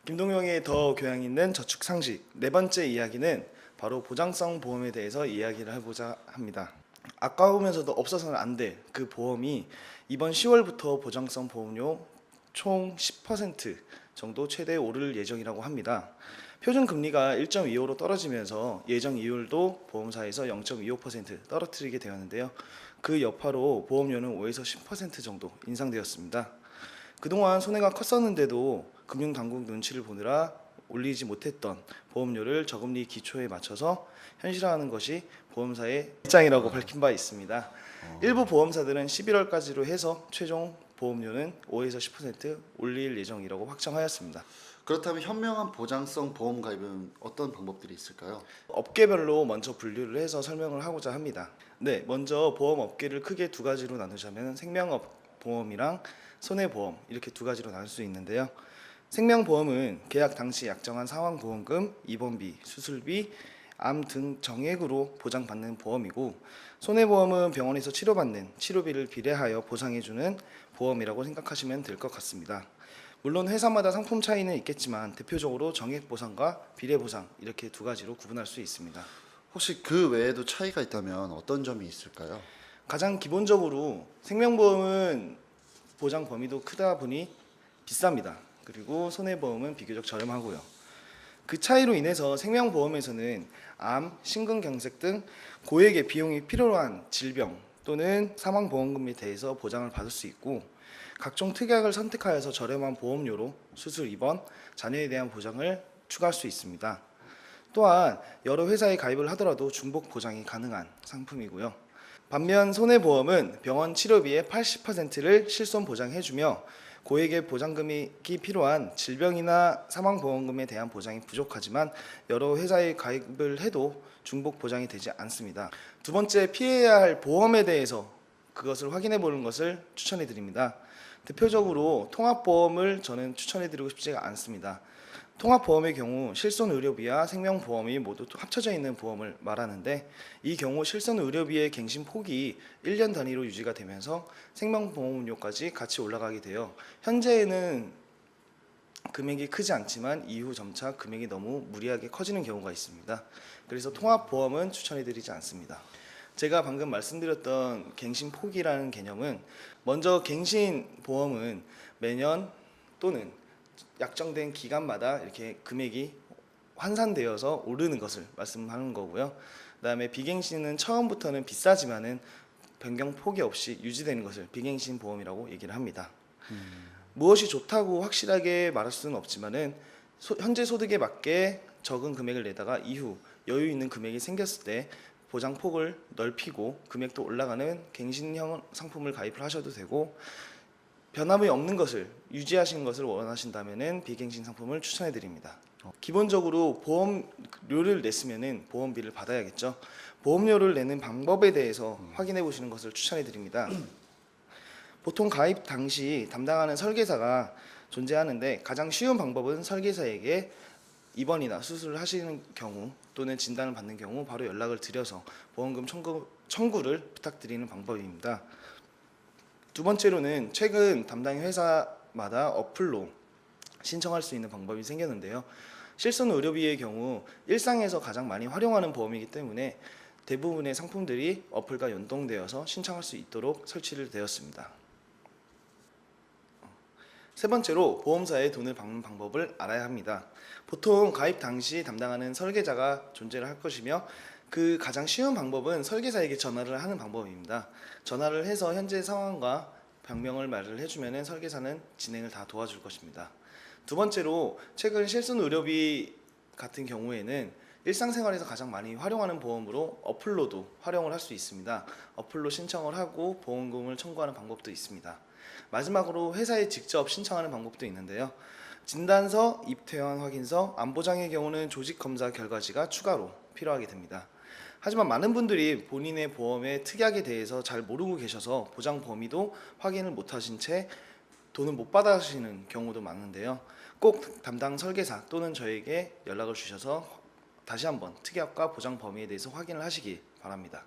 김동영의 더 교양 있는 저축 상식 네 번째 이야기는 바로 보장성 보험에 대해서 이야기를 해보자 합니다. 아까우면서도 없어서는 안 될 그 보험이 이번 10월부터 보장성 보험료 총 10% 정도 최대 오를 예정이라고 합니다. 표준 금리가 1.25로 떨어지면서 예정 이율도 보험사에서 0.25% 떨어뜨리게 되었는데요. 그 여파로 보험료는 5에서 10% 정도 인상되었습니다. 그동안 손해가 컸었는데도 금융당국 눈치를 보느라 올리지 못했던 보험료를 저금리 기초에 맞춰서 현실화하는 것이 보험사의 입장이라고 밝힌 바 있습니다. 일부 보험사들은 11월까지로 해서 최종 보험료는 5에서 10% 올릴 예정이라고 확정하였습니다. 그렇다면 현명한 보장성 보험 가입은 어떤 방법들이 있을까요? 업계별로 먼저 분류를 해서 설명을 하고자 합니다. 네, 먼저 보험 업계를 크게 두 가지로 나누자면 생명업 보험이랑 손해보험 이렇게 두 가지로 나눌 수 있는데요. 생명보험은 계약 당시 약정한 사망보험금, 입원비, 수술비, 암 등 정액으로 보장받는 보험이고, 손해보험은 병원에서 치료받는 치료비를 비례하여 보상해주는 보험이라고 생각하시면 될 것 같습니다. 물론 회사마다 상품 차이는 있겠지만 대표적으로 정액 보상과 비례 보상 이렇게 두 가지로 구분할 수 있습니다. 혹시 그 외에도 차이가 있다면 어떤 점이 있을까요? 가장 기본적으로 생명보험은 보장 범위도 크다 보니 비쌉니다. 그리고 손해보험은 비교적 저렴하고요. 그 차이로 인해서 생명보험에서는 암, 심근경색 등 고액의 비용이 필요한 질병 또는 사망보험금에 대해서 보장을 받을 수 있고, 각종 특약을 선택하여서 저렴한 보험료로 수술 입원, 자녀에 대한 보장을 추가할 수 있습니다. 또한 여러 회사에 가입을 하더라도 중복 보장이 가능한 상품이고요. 반면 손해보험은 병원 치료비의 80%를 실손 보장해주며 고액의 보장금이 필요한 질병이나 사망보험금에 대한 보장이 부족하지만 여러 회사에 가입을 해도 중복 보장이 되지 않습니다. 두 번째, 피해야 할 보험에 대해서 그것을 확인해 보는 것을 추천해 드립니다. 대표적으로 통합보험을 저는 추천해 드리고 싶지가 않습니다. 통합보험의 경우 실손의료비와 생명보험이 모두 합쳐져 있는 보험을 말하는데, 이 경우 실손의료비의 갱신 폭이 1년 단위로 유지가 되면서 생명보험료까지 같이 올라가게 되어 현재에는 금액이 크지 않지만 이후 점차 금액이 너무 무리하게 커지는 경우가 있습니다. 그래서 통합보험은 추천해드리지 않습니다. 제가 방금 말씀드렸던 갱신폭이라는 개념은, 먼저 갱신보험은 매년 또는 약정된 기간마다 이렇게 금액이 환산되어서 오르는 것을 말씀하는 거고요. 그다음에 비갱신은 처음부터는 비싸지만은 변경 폭이 없이 유지되는 것을 비갱신 보험이라고 얘기를 합니다. 무엇이 좋다고 확실하게 말할 수는 없지만은 현재 소득에 맞게 적은 금액을 내다가 이후 여유 있는 금액이 생겼을 때 보장 폭을 넓히고 금액도 올라가는 갱신형 상품을 가입을 하셔도 되고, 변함이 없는 것을 유지하시는 것을 원하신다면은 비갱신 상품을 추천해 드립니다. 기본적으로 보험료를 냈으면은 보험비를 받아야겠죠. 보험료를 내는 방법에 대해서 확인해 보시는 것을 추천해 드립니다. 보통 가입 당시 담당하는 설계사가 존재하는데, 가장 쉬운 방법은 설계사에게 입원이나 수술을 하시는 경우 또는 진단을 받는 경우 바로 연락을 드려서 보험금 청구를 부탁드리는 방법입니다. 두 번째로는 최근 담당 회사마다 어플로 신청할 수 있는 방법이 생겼는데요. 실손 의료비의 경우 일상에서 가장 많이 활용하는 보험이기 때문에 대부분의 상품들이 어플과 연동되어서 신청할 수 있도록 설치를 되었습니다. 세 번째로 보험사에 돈을 받는 방법을 알아야 합니다. 보통 가입 당시 담당하는 설계자가 존재를 할 것이며, 그 가장 쉬운 방법은 설계사에게 전화를 하는 방법입니다. 전화를 해서 현재 상황과 병명을 말을 해주면 설계사는 진행을 다 도와줄 것입니다. 두 번째로, 최근 실손 의료비 같은 경우에는 일상생활에서 가장 많이 활용하는 보험으로 어플로도 활용을 할 수 있습니다. 어플로 신청을 하고 보험금을 청구하는 방법도 있습니다. 마지막으로 회사에 직접 신청하는 방법도 있는데요. 진단서, 입퇴원 확인서, 안보장의 경우는 조직검사 결과지가 추가로 필요하게 됩니다. 하지만 많은 분들이 본인의 보험의 특약에 대해서 잘 모르고 계셔서 보장 범위도 확인을 못하신 채 돈을 못 받으시는 경우도 많은데요. 꼭 담당 설계사 또는 저에게 연락을 주셔서 다시 한번 특약과 보장 범위에 대해서 확인을 하시기 바랍니다.